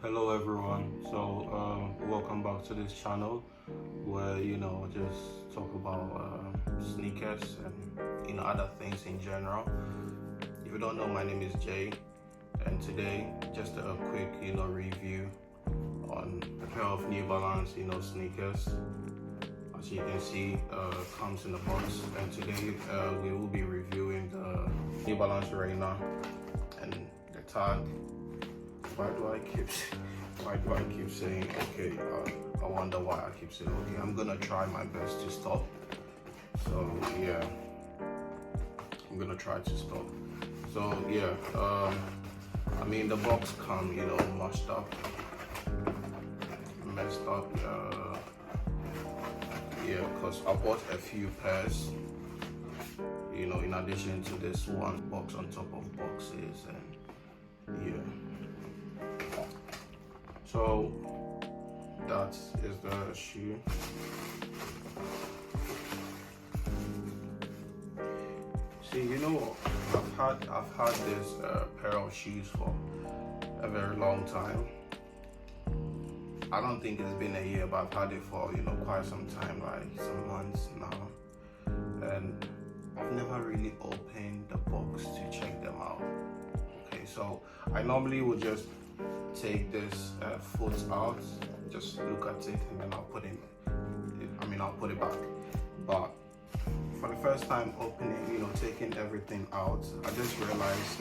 Hello everyone. Welcome back to this channel where just talk about sneakers and other things in general. If you don't know, my name is Jay, and today just a quick review on a pair of New Balance sneakers. As you can see, comes in the box, and today we will be reviewing the New Balance Reina and the tag. Why do I keep saying okay? I wonder why I keep saying okay. I'm gonna try my best to stop. So yeah, I'm gonna try to stop. So yeah, the box come mushed up, messed up. Yeah, cause I bought a few pairs. In addition to this one box on top of boxes, and yeah. So that is the shoe. See, I've had this pair of shoes for a very long time. I don't think it's been a year, but I've had it for quite some time, like some months now, and I've never really opened the box to check them out. Okay, so I normally would just take this foot out, just look at it, and then I'll put it back. But for the first time opening, taking everything out, I just realized,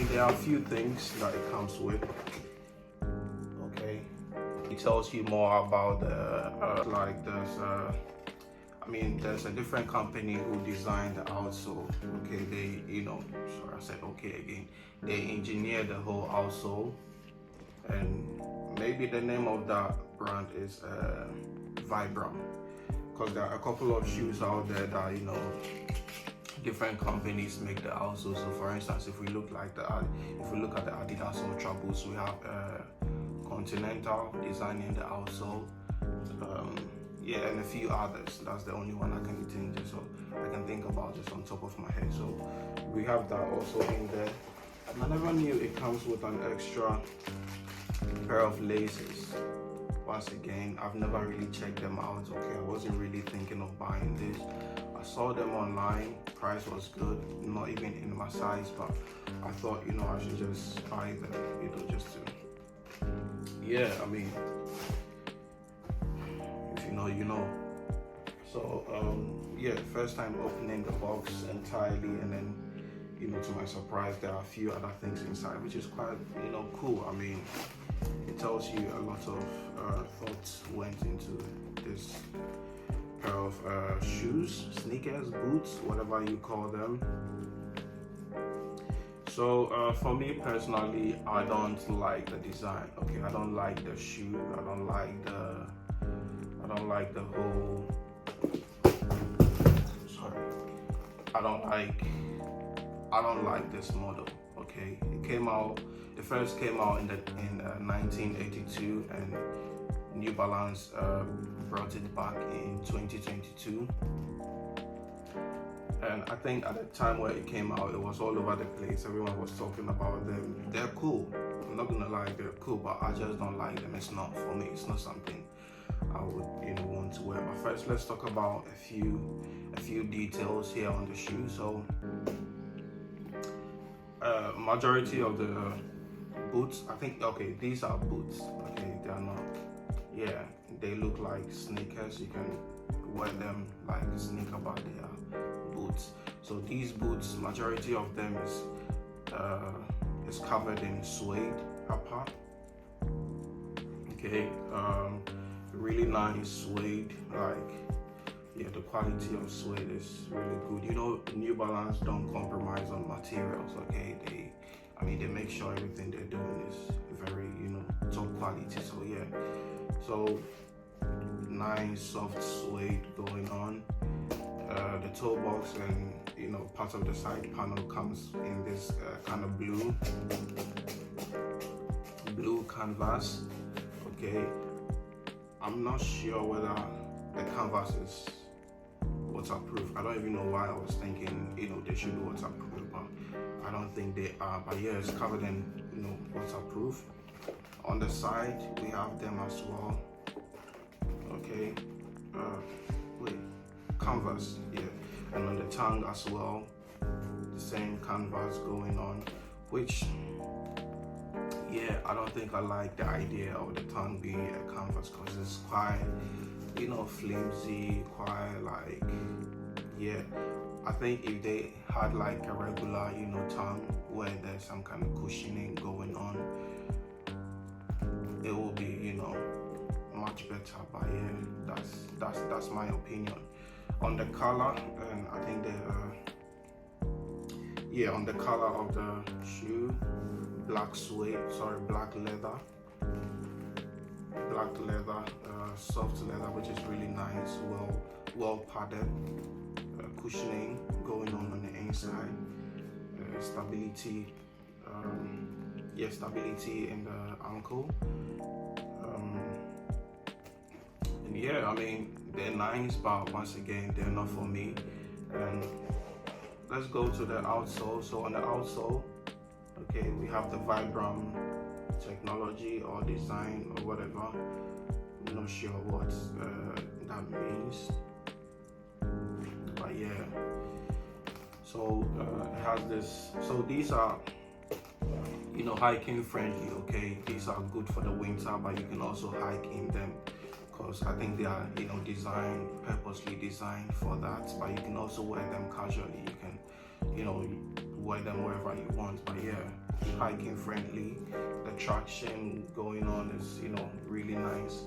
there are a few things that it comes with. Okay, it tells you more about the there's a different company who designed the outsole. Okay, sorry, I said okay again. They engineered the whole outsole, and maybe the name of that brand is Vibram, because there are a couple of shoes out there that different companies make the outsole. So, for instance, if we look at the Adidas Ultra Boost, we have Continental designing the outsole. Yeah, and a few others. That's the only one I can think about just on top of my head. So we have that also in there. And I never knew it comes with an extra pair of laces. Once again, I've never really checked them out. Okay, I wasn't really thinking of buying this. I saw them online. Price was good, not even in my size, but I thought I should just buy them. Just to So yeah, first time opening the box entirely, and then to my surprise, there are a few other things inside, which is quite cool. It tells you a lot of thoughts went into this pair of shoes, sneakers, boots, whatever you call them. So for me personally, I don't like the design. Okay, I don't like the shoe. I don't like the whole. Sorry, I don't like this model. Okay, it first came out in 1982, and New Balance brought it back in 2022. And I think at the time where it came out, it was all over the place. Everyone was talking about them. They're cool. I'm not gonna lie, they're cool, but I just don't like them. It's not for me. It's not something I would want to wear. But first, let's talk about a few details here on the shoe. So majority of the boots, I think, okay, these are boots. Okay, they are not. Yeah, they look like sneakers. You can wear them like a sneaker, but they are boots. So these boots, majority of them is covered in suede upper. Okay, really nice suede. The quality of suede is really good. New Balance don't compromise on materials. Okay, they make sure everything they're doing is very top quality. So yeah, so nice soft suede going on. The toe box and part of the side panel comes in this kind of blue canvas. Okay, I'm not sure whether the canvas is waterproof. I don't even know why I was thinking they should be waterproof, but I don't think they are. But yeah, it's covered in waterproof. On the side we have them as well. Okay, wait, canvas, yeah. And on the tongue as well, the same canvas going on, which, yeah, I don't think I like the idea of the tongue being a canvas, because it's quite, flimsy, quite like, yeah. I think if they had like a regular, tongue where there's some kind of cushioning going on, it will be, much better. But yeah, that's my opinion. On the color, and I think on the color of the shoe, black leather, soft leather, which is really nice, well padded, cushioning going on the inside, stability, stability in the ankle, and yeah, I mean, they're nice, but once again, they're not for me. And let's go to the outsole. So on the outsole, okay, we have the Vibram technology or design or whatever. I'm not sure what that means, but yeah. So it has this. So these are, hiking friendly. Okay, these are good for the winter, but you can also hike in them, because I think they are, purposely designed for that. But you can also wear them casually. You can, wear them wherever you want. But yeah, hiking friendly. The traction going on is, really nice.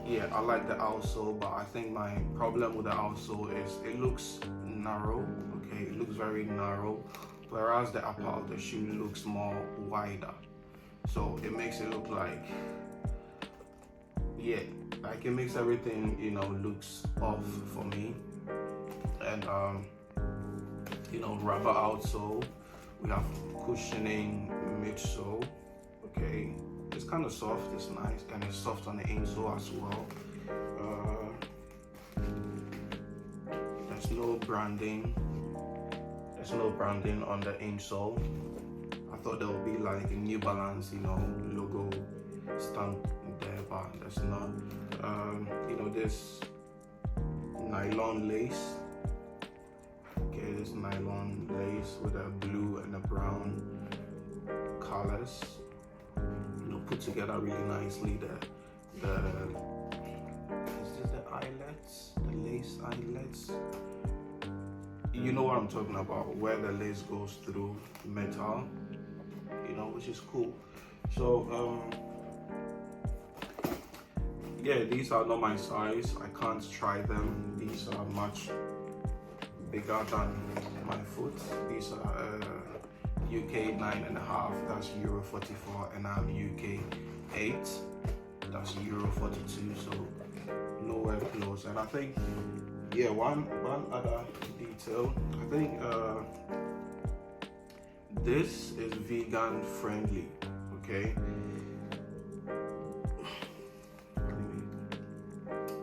Yeah, I like the outsole, but I think my problem with the outsole is it looks narrow. Okay, it looks very narrow, whereas the upper of the shoe looks more wider. So it makes it look like, yeah, like it makes everything, looks off for me. And rubber outsole, we have cushioning midsole. Okay, it's kind of soft, it's nice, and it's soft on the insole as well. There's no branding on the insole. I thought there would be like a New Balance, logo stamp there, but there's not. This nylon lace. Okay, this nylon lace with a blue and a brown colors, put together really nicely. Is this the eyelets? The lace eyelets? You know what I'm talking about, where the lace goes through metal, which is cool. So yeah, these are not my size. I can't try them. These are much bigger than my foot. These are UK 9.5, that's Euro 44, and I'm UK 8, that's Euro 42, so nowhere close. And I think, yeah, one other detail, I think this is vegan friendly. Okay,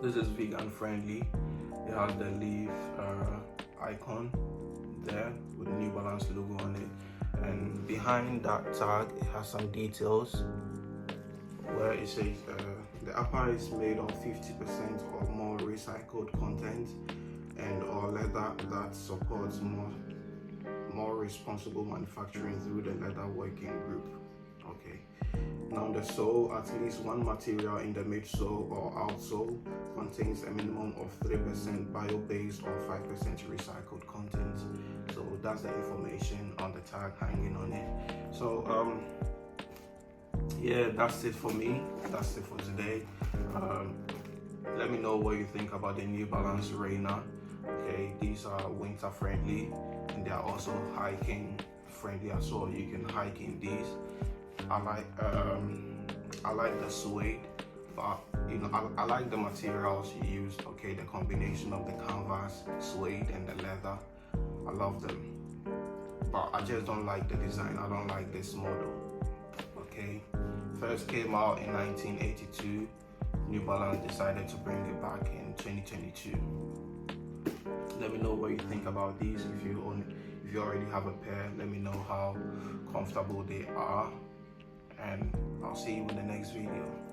this is vegan friendly. It has the leaf icon there with the New Balance logo on it, and behind that tag it has some details where it says the upper is made of 50% or more recycled content and or leather that supports more responsible manufacturing through the leather working group. Okay, now the sole, at least one material in the midsole or outsole contains a minimum of 3% bio-based or 5% recycled content. So that's the information on the tag hanging on it. So yeah, that's it for me. That's it for today. Let me know what you think about the New Balance Rainer. Okay, these are winter friendly and they are also hiking friendly as well. You can hike in these. I like the suede, but I like the materials you used. Okay, the combination of the canvas, suede, and the leather. I love them, but I just don't like the design. I don't like this model. Okay, first came out in 1982. New Balance decided to bring it back in 2022. Let me know what you think about these. If you already have a pair, let me know how comfortable they are. and I'll see you in the next video.